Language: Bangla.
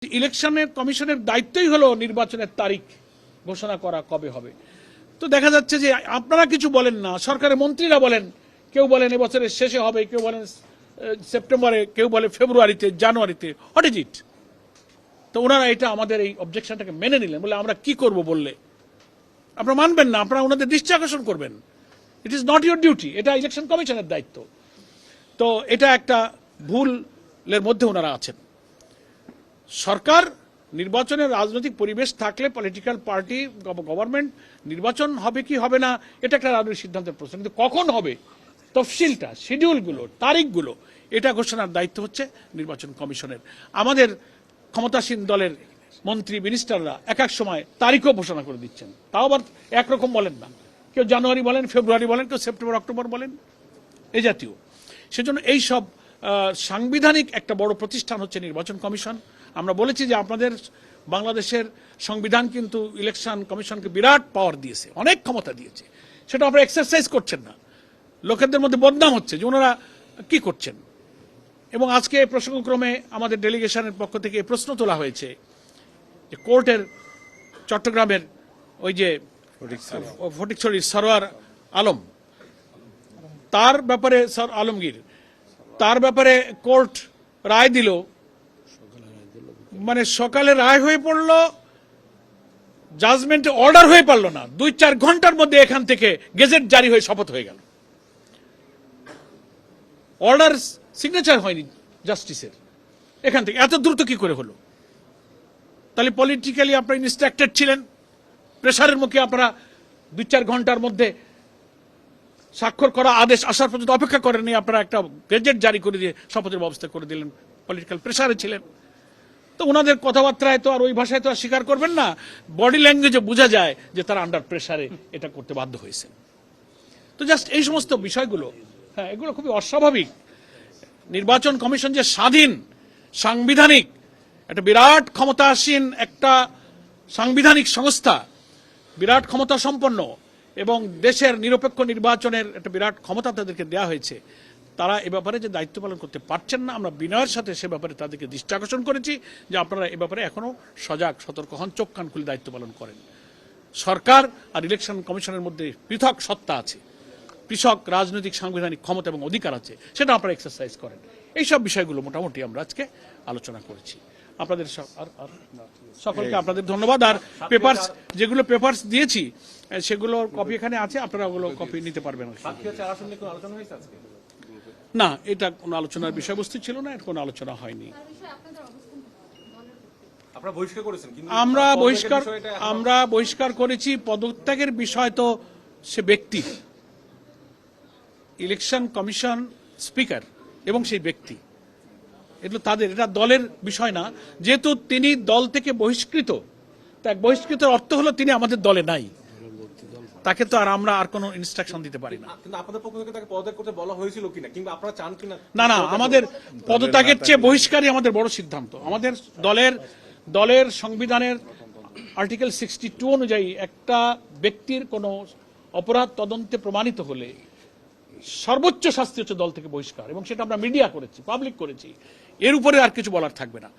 ইলেকশনের কমিশনের দায়িত্বই হলো নির্বাচনের তারিখ ঘোষণা করা কবে হবে। তো দেখা যাচ্ছে যে আপনারা কিছু বলেন না, সরকারের মন্ত্রীরা বলেন, কেউ বলেন এবছরের শেষে হবে, কেউ বলেন সেপ্টেম্বরে, কেউ বলে ফেব্রুয়ারিতে, জানুয়ারিতে। What is it? তো ওনারা এটা আমাদের এই অবজেকশনটাকে মেনে নিলেন, বলে আমরা কি করব বললে আপনারা মানবেন না, আপনারা ওনাদের দৃষ্টি আকর্ষণ করবেন। It is not your duty, এটা ইলেকশন কমিশনের দায়িত্ব। তো এটা একটা ভুলের মধ্যে ওনারা আছেন। সরকার নির্বাচনের রাজনৈতিক পরিবেশ থাকলে পলিটিক্যাল পার্টি গভর্নমেন্ট নির্বাচন হবে কি হবে না এটা একটা রাজনৈতিক সিদ্ধান্তের প্রশ্ন, কিন্তু কখন হবে তফসিলটা, শিডিউলগুলো, তারিখগুলো এটা ঘোষণার দায়িত্ব হচ্ছে নির্বাচন কমিশনের। আমাদের ক্ষমতাসীন দলের মন্ত্রী মিনিস্টাররা এক এক সময় তারিখও ঘোষণা করে দিচ্ছেন, তাও আবার একরকম বলেন না, কেউ জানুয়ারি বলেন, ফেব্রুয়ারি বলেন, কেউ সেপ্টেম্বর অক্টোবর বলেন, এই জাতীয়। সেজন্য এই সব সাংবিধানিক একটা বড় প্রতিষ্ঠান হচ্ছে নির্বাচন কমিশন। আমরা বলেছি যে আপনাদের বাংলাদেশের সংবিধান কিন্তু ইলেকশন কমিশনকে বিরাট পাওয়ার দিয়েছে, অনেক ক্ষমতা দিয়েছে, সেটা আপনারা এক্সারসাইজ করছেন না। লোকেদের মধ্যে বদনাম হচ্ছে যে ওনারা কি করছেন। এবং আজকে প্রসঙ্গক্রমে আমাদের ডেলিগেশনের পক্ষ থেকে প্রশ্ন তোলা হয়েছে যে কোর্টের চট্টগ্রামের ওই যে ফটিকছড়ির সরোয়ার আলম, তার ব্যাপারে আলমগীর, তার ব্যাপারে কোর্ট রায় দিল, মানে সকালে রায় হয়ে পড়লো, জাজমেন্টে অর্ডার হয়ে পারলো না, 2-4 ঘন্টার মধ্যে এখান থেকে গেজেট জারি হয়ে শপথ হয়ে গেল। অর্ডার সিগনেচার হয়নি জাস্টিসের, এখান থেকে এত দ্রুত কি করে হলো? তাহলে পলিটিক্যালি আপনারা ইনস্ট্রাক্টেড ছিলেন, প্রেসারের মুখে আপনারা 2-4 ঘন্টার মধ্যে স্বাক্ষর করা আদেশ আসার পর্যন্ত অপেক্ষা করেননি, আপনারা একটা গেজেট জারি করে দিয়ে শপথের ব্যবস্থা করে দিলেন, পলিটিক্যাল প্রেসারে ছিলেন। তো ওনাদের কথাবার্তায় তো আর ওই ভাষায় তো আর স্বীকার করবেন না, বডি ল্যাঙ্গুয়েজে বোঝা যায় যে তারা আন্ডার প্রেসারে এটা করতে বাধ্য হয়েছে। তো জাস্ট এই সমস্ত বিষয়গুলো, হ্যাঁ, এগুলো খুবই অস্বাভাবিক। নির্বাচন কমিশন যে স্বাধীন, সাংবিধানিক, একটা বিরাট ক্ষমতাসীন একটা সাংবিধানিক সংস্থা, বিরাট ক্ষমতা সম্পন্ন, এবং দেশের নিরপেক্ষ নির্বাচনের একটা বিরাট ক্ষমতা তাদেরকে দেওয়া হয়েছে, তারা এ ব্যাপারে যে দায়িত্ব পালন করতে পারছেন না, আমরা বিনয়ের সাথে সে ব্যাপারে তাদেরকে দৃষ্টি আকর্ষণ করেছি যে আপনারা এ ব্যাপারে এখনো সজাগ সতর্ক হন, চোখ কান খুলে দায়িত্ব পালন করেন। সরকার আর ইলেকশন কমিশনের মধ্যে পৃথক সত্তা আছে, পৃথক রাজনৈতিক সাংবিধানিক ক্ষমতা এবং অধিকার আছে, সেটা আপনারা এক্সারসাইজ করেন। এইসব বিষয়গুলো মোটামুটি আমরা আজকে আলোচনা করেছি। আপনাদের সকলকে আপনাদের ধন্যবাদ। আর পেপারস, যেগুলো পেপারস দিয়েছি সেগুলোর কপি এখানে আছে, আপনারা ওগুলো কপি নিতে পারবেন। না, এটা কোনো আলোচনার বিষয়বস্তু ছিল না, এটা কোনো আলোচনা হয়নি। আমরা বহিষ্কার করেছি। পদত্যাগের বিষয় তো সে ব্যক্তি, ইলেকশন কমিশন স্পিকার এবং সেই ব্যক্তি, এগুলো তাদের, এটা দলের বিষয় না। যেহেতু তিনি দল থেকে বহিষ্কৃত, তাই বহিষ্কৃতের অর্থ হলো তিনি আমাদের দলে নাই, তাকে তো আর আমরা আর কোনো ইনস্ট্রাকশন দিতে পারি না। কিন্তু আপনাদের পক্ষ থেকে তাকে পদত্যাগ করতে বলা হয়েছিল কিনা, কিংবা আপনারা চান কিনা? না, আমাদের পদত্যাগের চেয়ে বহিষ্কারই আমাদের বড় সিদ্ধান্ত। আমাদের দলের সংবিধানের আর্টিকেল 62 অনুযায়ী একটা ব্যক্তির কোনো অপরাধ তদন্তে প্রমাণিত হলে সর্বোচ্চ শাস্তি হচ্ছে দল থেকে বহিষ্কার, এবং সেটা আমরা মিডিয়া করেছি, পাবলিক করেছি। এর উপরে আর কিছু বলার থাকবে না।